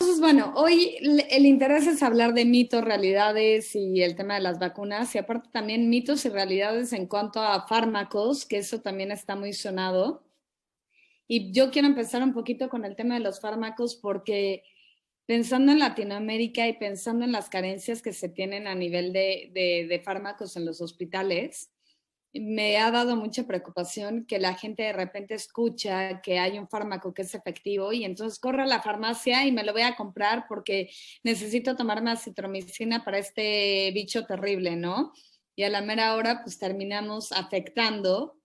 Entonces, bueno, hoy el interés es hablar de mitos, realidades y el tema de las vacunas y aparte también mitos y realidades en cuanto a fármacos, que eso también está muy sonado. Y yo quiero empezar un poquito con el tema de los fármacos porque pensando en Latinoamérica y pensando en las carencias que se tienen a nivel de fármacos en los hospitales, me ha dado mucha preocupación que la gente de repente escucha que hay un fármaco que es efectivo y entonces corre a la farmacia y me lo voy a comprar porque necesito tomarme acitromicina para este bicho terrible, ¿no? Y a la mera hora pues terminamos afectando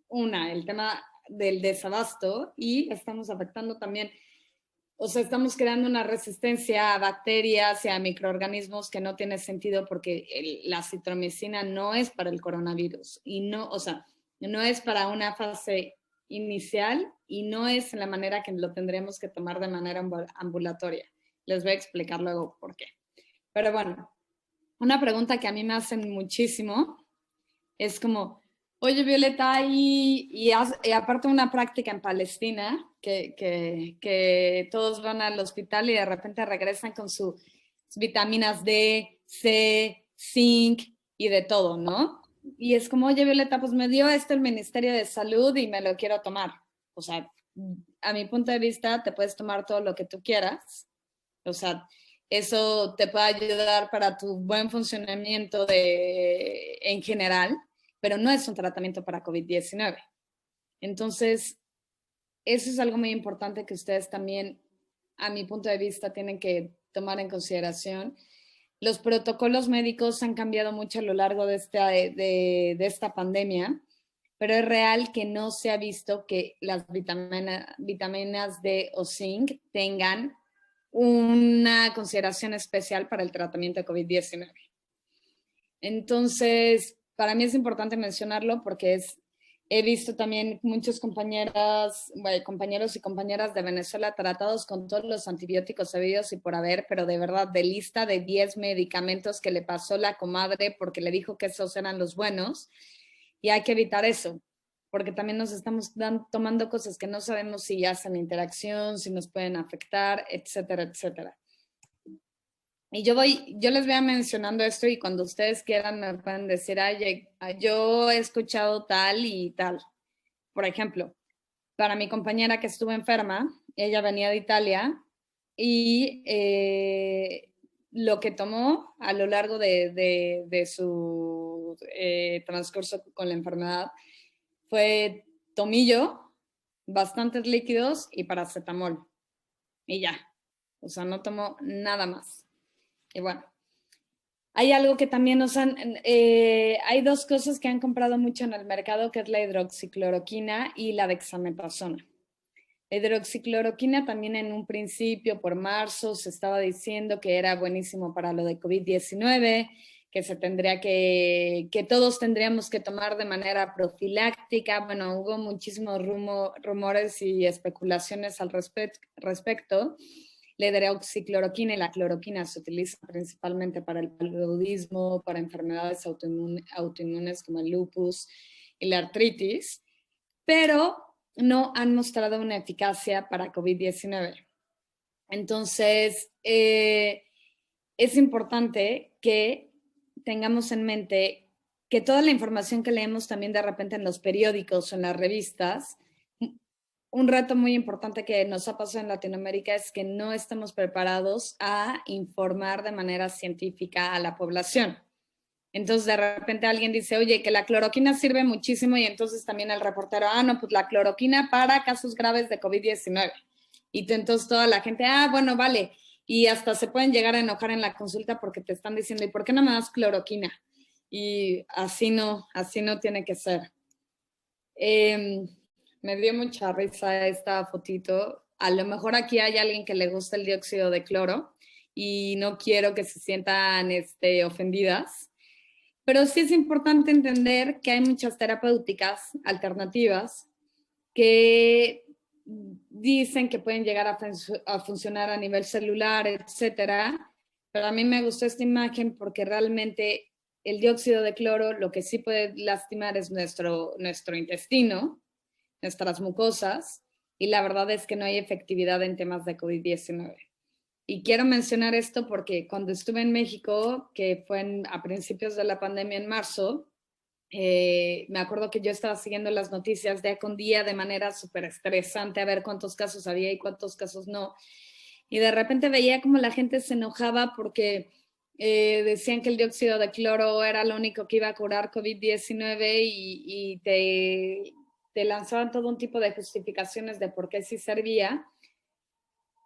el tema del desabasto y estamos afectando también, o sea, estamos creando una resistencia a bacterias y a microorganismos que no tiene sentido porque la citromicina no es para el coronavirus y no, o sea, no es para una fase inicial y no es la manera que lo tendremos que tomar de manera ambulatoria. Les voy a explicar luego por qué. Pero bueno, una pregunta que a mí me hacen muchísimo es como, oye Violeta, y aparte una práctica en Palestina, que todos van al hospital y de repente regresan con sus vitaminas D, C, zinc y de todo, ¿no? Y es como, oye Violeta, pues me dio esto el Ministerio de Salud y me lo quiero tomar. O sea, a mi punto de vista, te puedes tomar todo lo que tú quieras. O sea, eso te puede ayudar para tu buen funcionamiento en general, pero no es un tratamiento para COVID-19. Entonces, eso es algo muy importante que ustedes también, a mi punto de vista, tienen que tomar en consideración. Los protocolos médicos han cambiado mucho a lo largo de esta pandemia, pero es real que no se ha visto que las vitaminas D o zinc tengan una consideración especial para el tratamiento de COVID-19. Entonces, para mí es importante mencionarlo porque he visto también muchos compañeros y compañeras de Venezuela tratados con todos los antibióticos habidos y por haber, pero de verdad, de lista de 10 medicamentos que le pasó la comadre porque le dijo que esos eran los buenos, y hay que evitar eso, porque también nos estamos tomando cosas que no sabemos si hacen interacción, si nos pueden afectar, etcétera, etcétera. Y yo les voy a mencionando esto y cuando ustedes quieran me pueden decir, ay, yo he escuchado tal y tal. Por ejemplo, para mi compañera que estuvo enferma, ella venía de Italia y lo que tomó a lo largo de su transcurso con la enfermedad fue tomillo, bastantes líquidos y paracetamol. Y ya, o sea, no tomó nada más. Y bueno, hay algo que también hay dos cosas que han comprado mucho en el mercado, que es la hidroxicloroquina y la dexametasona. La hidroxicloroquina también en un principio, por marzo, se estaba diciendo que era buenísimo para lo de COVID-19, que que todos tendríamos que tomar de manera profiláctica. Bueno, hubo muchísimos rumores y especulaciones al respecto. La hidroxicloroquina y la cloroquina se utilizan principalmente para el paludismo, para enfermedades autoinmunes como el lupus y la artritis, pero no han mostrado una eficacia para COVID-19. Entonces, es importante que tengamos en mente que toda la información que leemos también de repente en los periódicos o en las revistas, un reto muy importante que nos ha pasado en Latinoamérica es que no estamos preparados a informar de manera científica a la población. Entonces de repente alguien dice, oye, que la cloroquina sirve muchísimo y entonces también el reportero, no, pues la cloroquina para casos graves de COVID-19. Y entonces toda la gente, bueno, vale. Y hasta se pueden llegar a enojar en la consulta porque te están diciendo, ¿y por qué no me das cloroquina? Y así no tiene que ser. Me dio mucha risa esta fotito. A lo mejor aquí hay alguien que le gusta el dióxido de cloro y no quiero que se sientan ofendidas, pero sí es importante entender que hay muchas terapéuticas alternativas que dicen que pueden llegar a funcionar a nivel celular, etcétera. Pero a mí me gustó esta imagen porque realmente el dióxido de cloro lo que sí puede lastimar es nuestro intestino, nuestras mucosas, y la verdad es que no hay efectividad en temas de COVID-19. Y quiero mencionar esto porque cuando estuve en México, que fue a principios de la pandemia en marzo, me acuerdo que yo estaba siguiendo las noticias día con día de manera súper estresante a ver cuántos casos había y cuántos casos no. Y de repente veía como la gente se enojaba porque decían que el dióxido de cloro era lo único que iba a curar COVID-19 y te lanzaban todo un tipo de justificaciones de por qué sí servía.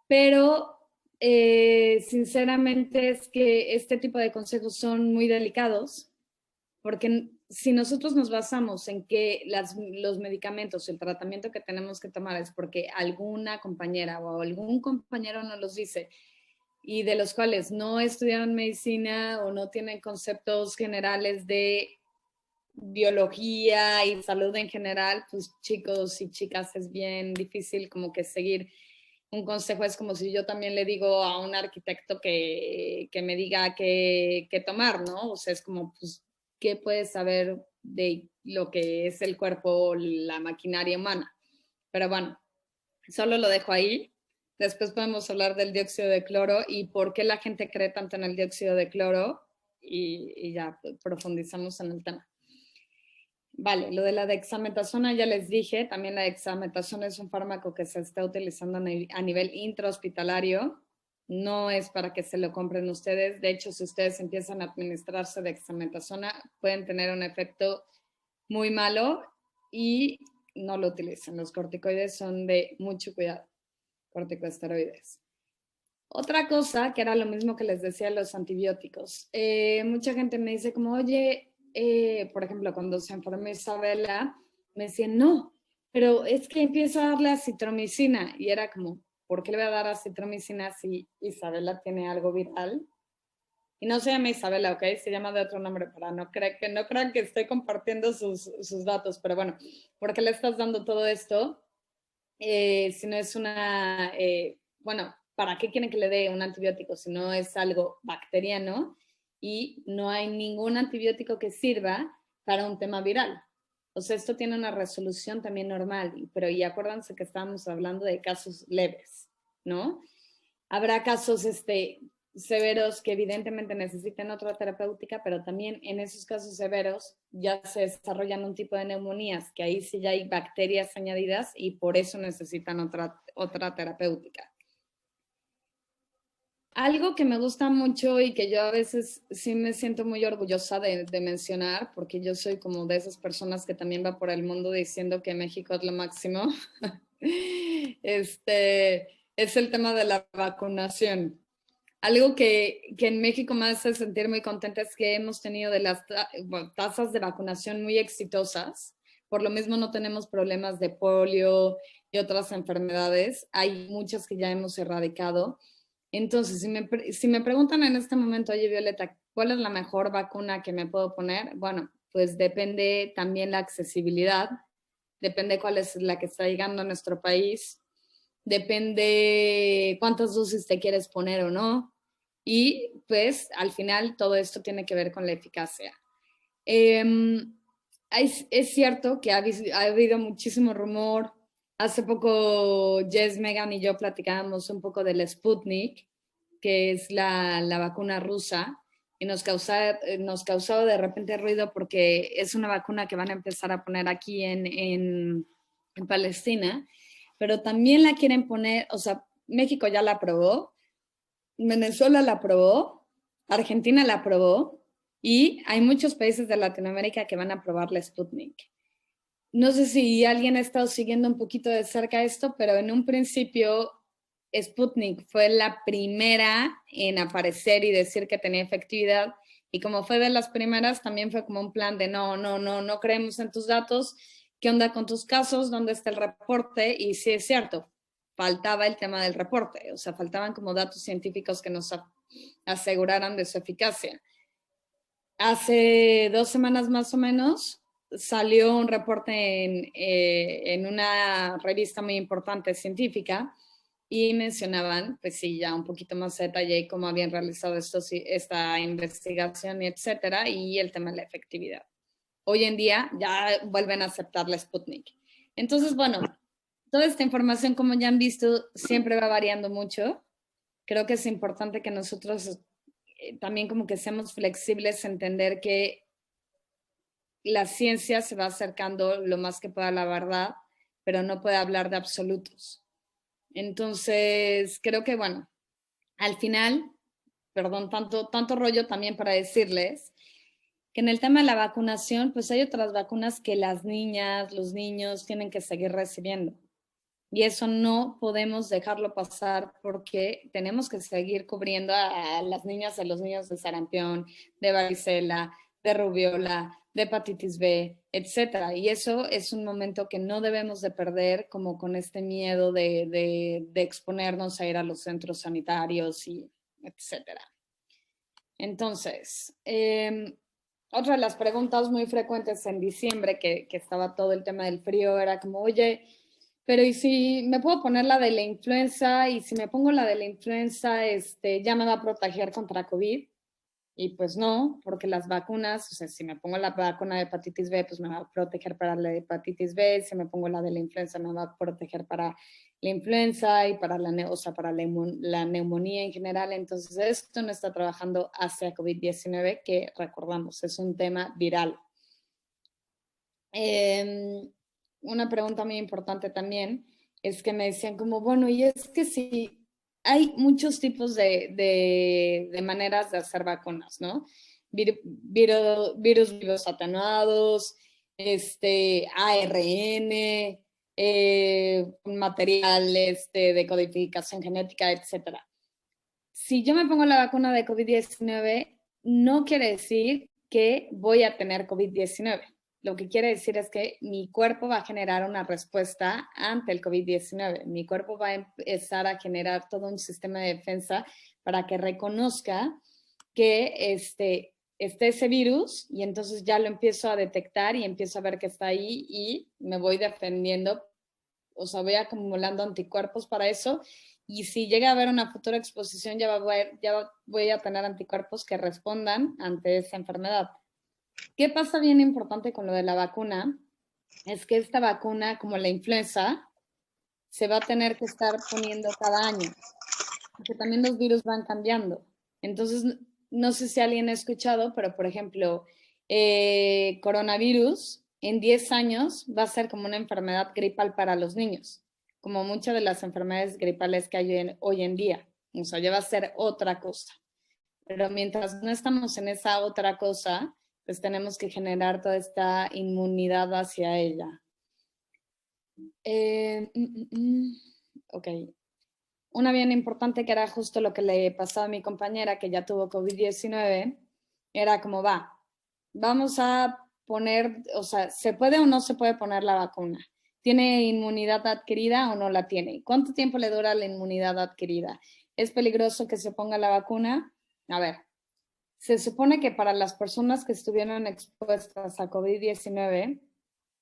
Pero sinceramente es que este tipo de consejos son muy delicados porque si nosotros nos basamos en que los medicamentos, el tratamiento que tenemos que tomar es porque alguna compañera o algún compañero nos los dice y de los cuales no estudiaron medicina o no tienen conceptos generales de biología y salud en general, pues chicos y chicas es bien difícil como que seguir un consejo. Es como si yo también le digo a un arquitecto que me diga qué tomar, ¿no? O sea, es como, pues, ¿qué puedes saber de lo que es el cuerpo, la maquinaria humana? Pero bueno, solo lo dejo ahí. Después podemos hablar del dióxido de cloro y por qué la gente cree tanto en el dióxido de cloro y ya profundizamos en el tema. Vale, lo de la dexametasona ya les dije, también la dexametasona es un fármaco que se está utilizando a nivel intrahospitalario, no es para que se lo compren ustedes, de hecho si ustedes empiezan a administrarse dexametasona pueden tener un efecto muy malo y no lo utilicen, los corticoides son de mucho cuidado, corticosteroides. Otra cosa, que era lo mismo que les decía los antibióticos. Mucha gente me dice como, oye, por ejemplo, cuando se enfermó Isabela, me decían, no, pero es que empiezo a darle acitromicina. Y era como, ¿por qué le voy a dar acitromicina si Isabela tiene algo viral? Y no se llama Isabela, ¿ok? Se llama de otro nombre para no crean que estoy compartiendo sus datos. Pero bueno, ¿por qué le estás dando todo esto? Si no es bueno, ¿para qué quieren que le dé un antibiótico si no es algo bacteriano? Y no hay ningún antibiótico que sirva para un tema viral. O sea, esto tiene una resolución también normal, pero y acuérdense que estábamos hablando de casos leves, ¿no? Habrá casos severos que evidentemente necesiten otra terapéutica, pero también en esos casos severos ya se desarrollan un tipo de neumonías, que ahí sí ya hay bacterias añadidas y por eso necesitan otra terapéutica. Algo que me gusta mucho y que yo a veces sí me siento muy orgullosa de mencionar, porque yo soy como de esas personas que también va por el mundo diciendo que México es lo máximo, es el tema de la vacunación. Algo que en México me hace sentir muy contenta es que hemos tenido de las tasas de vacunación muy exitosas. Por lo mismo no tenemos problemas de polio y otras enfermedades. Hay muchas que ya hemos erradicado. Entonces, si me preguntan en este momento, oye, Violeta, ¿cuál es la mejor vacuna que me puedo poner? Bueno, pues depende también la accesibilidad, depende cuál es la que está llegando a nuestro país, depende cuántas dosis te quieres poner o no. Y pues al final todo esto tiene que ver con la eficacia. Eh, es cierto que ha habido muchísimo rumor. Hace poco Jess, Megan y yo platicábamos un poco del Sputnik, que es la vacuna rusa, y nos causaba de repente ruido porque es una vacuna que van a empezar a poner aquí en Palestina, pero también la quieren poner, o sea, México ya la aprobó, Venezuela la aprobó, Argentina la aprobó y hay muchos países de Latinoamérica que van a aprobar la Sputnik. No sé si alguien ha estado siguiendo un poquito de cerca esto, pero en un principio Sputnik fue la primera en aparecer y decir que tenía efectividad. Y como fue de las primeras, también fue como un plan de no creemos en tus datos. ¿Qué onda con tus casos? ¿Dónde está el reporte? Y sí es cierto, faltaba el tema del reporte. O sea, faltaban como datos científicos que nos aseguraran de su eficacia. Hace 2 semanas más o menos salió un reporte en una revista muy importante científica y mencionaban, pues sí, ya un poquito más a detalle cómo habían realizado esta investigación y etcétera, y el tema de la efectividad. Hoy en día ya vuelven a aceptar la Sputnik. Entonces, bueno, toda esta información, como ya han visto, siempre va variando mucho. creo que es importante que nosotros también como que seamos flexibles, entender que la ciencia se va acercando lo más que pueda a la verdad, pero no puede hablar de absolutos. Entonces, creo que, bueno, al final, perdón, tanto rollo también para decirles que en el tema de la vacunación, pues hay otras vacunas que las niñas, los niños tienen que seguir recibiendo. Y eso no podemos dejarlo pasar porque tenemos que seguir cubriendo a las niñas y a los niños de sarampión, de varicela, de rubiola, de hepatitis B, etcétera. Y eso es un momento que no debemos de perder, como con este miedo de exponernos a ir a los centros sanitarios y etcétera. Entonces, otra de las preguntas muy frecuentes en diciembre, que estaba todo el tema del frío, era como, oye, pero ¿y si me puedo poner la de la influenza? Y si me pongo la de la influenza, ¿ya me va a proteger contra COVID? Y pues no, porque las vacunas, o sea, si me pongo la vacuna de hepatitis B, pues me va a proteger para la hepatitis B, si me pongo la de la influenza, me va a proteger para la influenza y para o sea, para la neumonía en general. Entonces, esto no está trabajando hacia COVID-19, que recordamos, es un tema viral. Una pregunta muy importante también es que me decían como, bueno, y es que si hay muchos tipos de maneras de hacer vacunas, ¿no? Virus vivos atenuados, ARN, material de codificación genética, etcétera. Si yo me pongo la vacuna de COVID-19, no quiere decir que voy a tener COVID-19. Lo que quiere decir es que mi cuerpo va a generar una respuesta ante el COVID-19. Mi cuerpo va a empezar a generar todo un sistema de defensa para que reconozca que esté ese virus y entonces ya lo empiezo a detectar y empiezo a ver que está ahí y me voy defendiendo, o sea, voy acumulando anticuerpos para eso. Y si llega a haber una futura exposición, ya voy a tener anticuerpos que respondan ante esa enfermedad. ¿Qué pasa bien importante con lo de la vacuna? Es que esta vacuna, como la influenza, se va a tener que estar poniendo cada año, porque también los virus van cambiando. Entonces, no sé si alguien ha escuchado, pero por ejemplo, coronavirus en 10 años va a ser como una enfermedad gripal para los niños, como muchas de las enfermedades gripales que hay hoy en día. O sea, ya va a ser otra cosa. Pero mientras no estamos en esa otra cosa, pues tenemos que generar toda esta inmunidad hacia ella. Ok. Una bien importante que era justo lo que le pasaba a mi compañera que ya tuvo COVID-19, era como vamos a poner, o sea, ¿se puede o no se puede poner la vacuna? ¿Tiene inmunidad adquirida o no la tiene? ¿Cuánto tiempo le dura la inmunidad adquirida? ¿Es peligroso que se ponga la vacuna? A ver, se supone que para las personas que estuvieron expuestas a COVID-19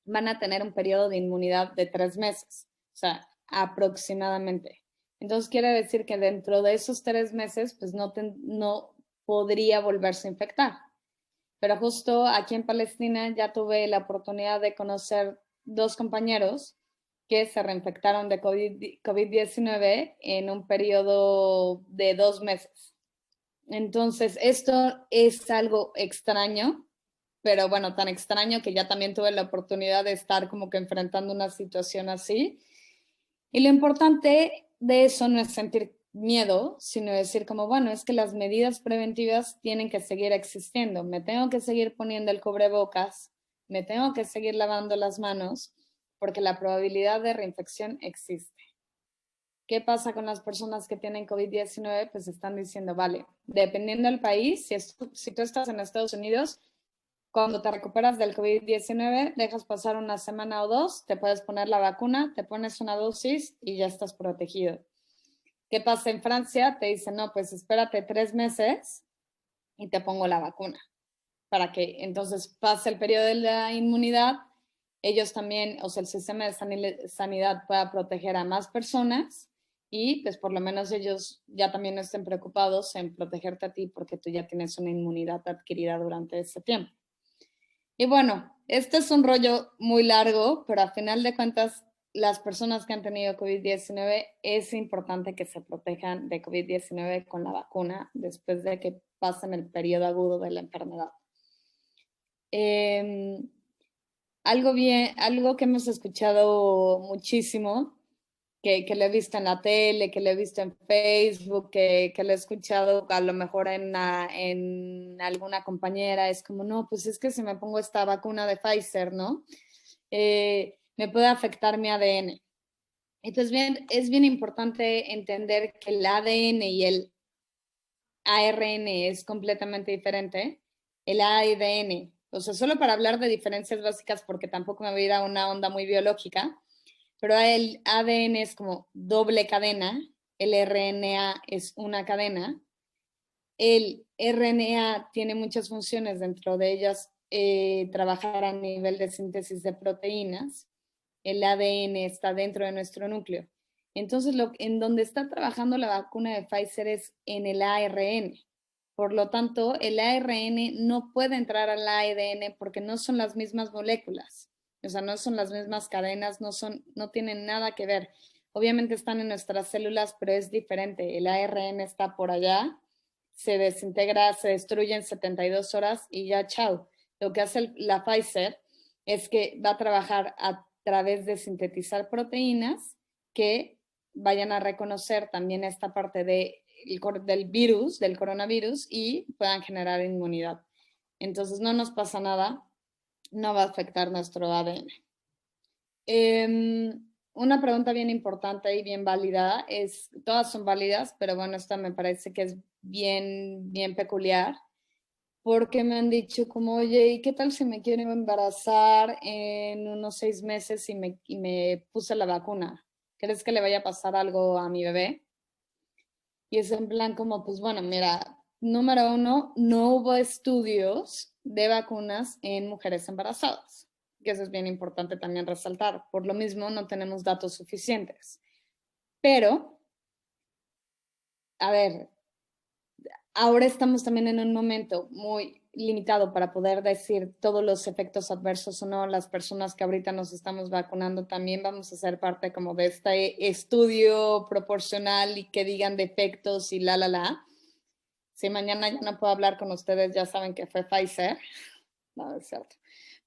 van a tener un periodo de inmunidad de 3 meses, o sea, aproximadamente. Entonces quiere decir que dentro de esos 3 meses, pues no podría volverse a infectar. Pero justo aquí en Palestina ya tuve la oportunidad de conocer 2 compañeros que se reinfectaron de COVID-19 en un periodo de 2 meses. Entonces, esto es algo extraño, pero bueno, tan extraño que ya también tuve la oportunidad de estar como que enfrentando una situación así. Y lo importante de eso no es sentir miedo, sino decir como, bueno, es que las medidas preventivas tienen que seguir existiendo. Me tengo que seguir poniendo el cubrebocas, me tengo que seguir lavando las manos, porque la probabilidad de reinfección existe. ¿Qué pasa con las personas que tienen COVID-19? Pues están diciendo, vale, dependiendo del país, si tú estás en Estados Unidos, cuando te recuperas del COVID-19, dejas pasar una semana o 2, te puedes poner la vacuna, te pones una dosis y ya estás protegido. ¿Qué pasa en Francia? Te dicen, no, pues espérate 3 meses y te pongo la vacuna para que entonces pase el periodo de la inmunidad. Ellos también, o sea, el sistema de sanidad pueda proteger a más personas y pues por lo menos ellos ya también no estén preocupados en protegerte a ti porque tú ya tienes una inmunidad adquirida durante ese tiempo. Y bueno, este es un rollo muy largo, pero a final de cuentas las personas que han tenido COVID-19 es importante que se protejan de COVID-19 con la vacuna después de que pasen el periodo agudo de la enfermedad. Algo que hemos escuchado muchísimo, que lo he visto en la tele, que lo he visto en Facebook, que lo he escuchado a lo mejor en alguna compañera, es como, no, pues es que si me pongo esta vacuna de Pfizer, ¿no? Me puede afectar mi ADN. Entonces, es bien importante entender que el ADN y el ARN es completamente diferente. El ADN, o sea, solo para hablar de diferencias básicas, porque tampoco me voy a ir a una onda muy biológica, pero el ADN es como doble cadena, el RNA es una cadena. El RNA tiene muchas funciones, dentro de ellas trabajar a nivel de síntesis de proteínas. El ADN está dentro de nuestro núcleo. Entonces, en donde está trabajando la vacuna de Pfizer es en el ARN. Por lo tanto, el ARN no puede entrar al ADN porque no son las mismas moléculas. O sea, no son las mismas cadenas, no tienen nada que ver. Obviamente están en nuestras células, pero es diferente. El ARN está por allá, se desintegra, se destruye en 72 horas y ya, chao. Lo que hace la Pfizer es que va a trabajar a través de sintetizar proteínas que vayan a reconocer también esta parte del virus, del coronavirus, y puedan generar inmunidad. Entonces no nos pasa nada, no va a afectar nuestro ADN. Una pregunta bien importante y bien válida todas son válidas, pero bueno, esta me parece que es bien peculiar, porque me han dicho como, oye, ¿y qué tal si me quiero embarazar en unos 6 meses y me puse la vacuna? ¿Crees que le vaya a pasar algo a mi bebé? Y es en plan como, pues bueno, mira, número uno, no hubo estudios de vacunas en mujeres embarazadas, que eso es bien importante también resaltar. Por lo mismo, no tenemos datos suficientes. Pero, a ver, ahora estamos también en un momento muy limitado para poder decir todos los efectos adversos o no. Las personas que ahorita nos estamos vacunando también vamos a ser parte como de este estudio proporcional y que digan de efectos y la. Si mañana ya no puedo hablar con ustedes, ya saben que fue Pfizer. No, es cierto.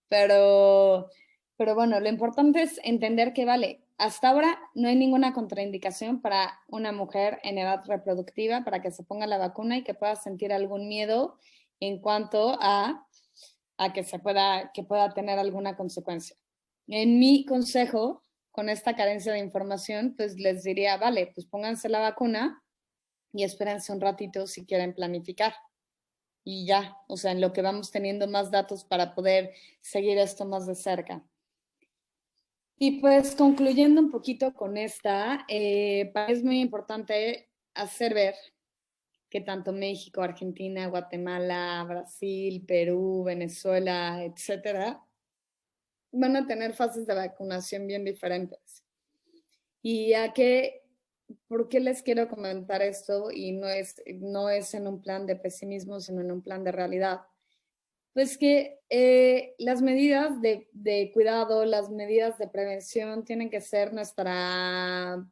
Pero bueno, lo importante es entender que, vale, hasta ahora no hay ninguna contraindicación para una mujer en edad reproductiva para que se ponga la vacuna y que pueda sentir algún miedo en cuanto a que pueda tener alguna consecuencia. En mi consejo, con esta carencia de información, pues les diría, vale, pues pónganse la vacuna y espérense un ratito si quieren planificar. Y ya, o sea, en lo que vamos teniendo más datos para poder seguir esto más de cerca. Y pues concluyendo un poquito con esta, es muy importante hacer ver que tanto México, Argentina, Guatemala, Brasil, Perú, Venezuela, etcétera, van a tener fases de vacunación bien diferentes. Y ¿por qué les quiero comentar esto? Y no es en un plan de pesimismo, sino en un plan de realidad. Pues que las medidas de cuidado, las medidas de prevención tienen que ser nuestra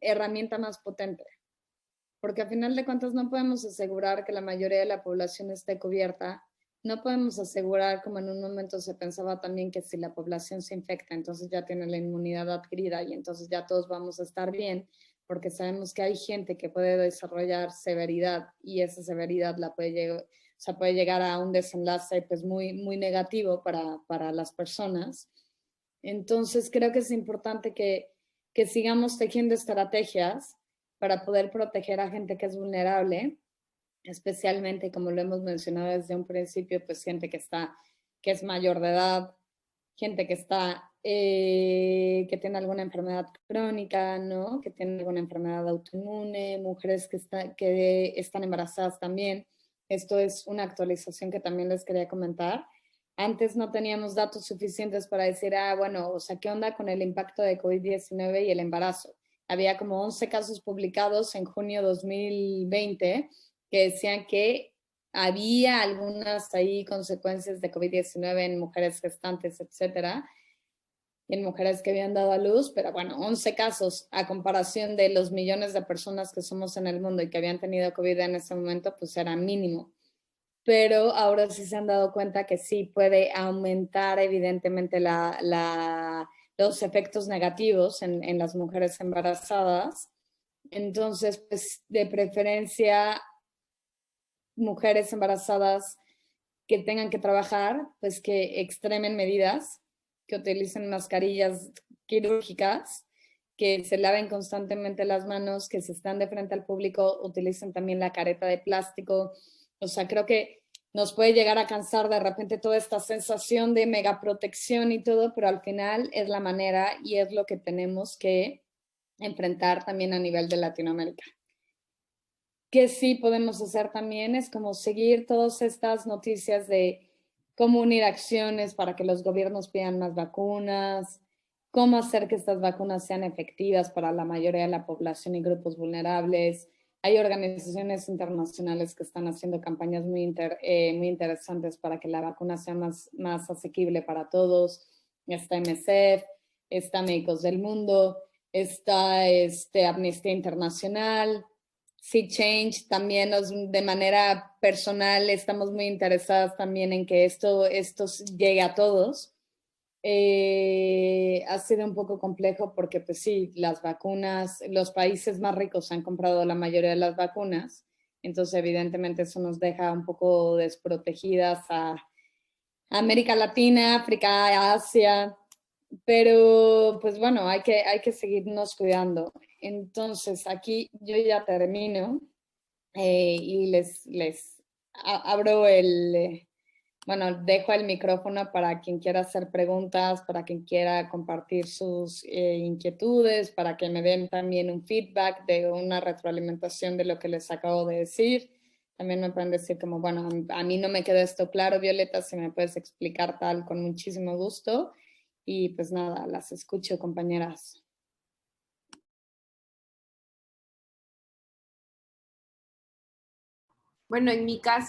herramienta más potente, porque a final de cuentas no podemos asegurar que la mayoría de la población esté cubierta, no podemos asegurar, como en un momento se pensaba también, que si la población se infecta, entonces ya tiene la inmunidad adquirida y entonces ya todos vamos a estar bien, porque sabemos que hay gente que puede desarrollar severidad y esa severidad puede llegar a un desenlace pues muy negativo para las personas. Entonces creo que es importante que sigamos tejiendo estrategias para poder proteger a gente que es vulnerable, especialmente, como lo hemos mencionado desde un principio, pues gente que es mayor de edad, gente que tiene alguna enfermedad crónica, ¿no? Que tiene alguna enfermedad autoinmune, mujeres que están embarazadas también. Esto es una actualización que también les quería comentar. Antes no teníamos datos suficientes para decir, bueno, o sea, ¿qué onda con el impacto de COVID-19 y el embarazo? Había como 11 casos publicados en junio de 2020 que decían que había algunas ahí consecuencias de COVID-19 en mujeres gestantes, etcétera. y en mujeres que habían dado a luz, pero bueno, 11 casos a comparación de los millones de personas que somos en el mundo y que habían tenido COVID en ese momento, pues era mínimo. Pero ahora sí se han dado cuenta que sí puede aumentar evidentemente los efectos negativos en las mujeres embarazadas. Entonces, pues de preferencia, mujeres embarazadas que tengan que trabajar, pues que extremen medidas, que utilicen mascarillas quirúrgicas, que se laven constantemente las manos, que si están de frente al público utilicen también la careta de plástico. O sea, creo que nos puede llegar a cansar de repente toda esta sensación de mega protección y todo, pero al final es la manera y es lo que tenemos que enfrentar también a nivel de Latinoamérica. Que sí podemos hacer también es como seguir todas estas noticias de cómo unir acciones para que los gobiernos pidan más vacunas, cómo hacer que estas vacunas sean efectivas para la mayoría de la población y grupos vulnerables. Hay organizaciones internacionales que están haciendo campañas muy interesantes para que la vacuna sea más asequible para todos. Está MSF, está Médicos del Mundo, está Amnistía Internacional, Sea Change. También de manera personal estamos muy interesadas también en que esto llegue a todos. Ha sido un poco complejo porque pues sí, las vacunas, los países más ricos han comprado la mayoría de las vacunas, entonces evidentemente eso nos deja un poco desprotegidas a América Latina, África, Asia, pero pues bueno, hay que seguirnos cuidando. Entonces aquí yo ya termino y abro bueno, dejo el micrófono para quien quiera hacer preguntas, para quien quiera compartir sus inquietudes, para que me den también un feedback de una retroalimentación de lo que les acabo de decir. También me pueden decir como, bueno, a mí no me quedó esto claro, Violeta, si me puedes explicar tal, con muchísimo gusto. Y pues nada, las escucho, compañeras. Bueno, en mi caso,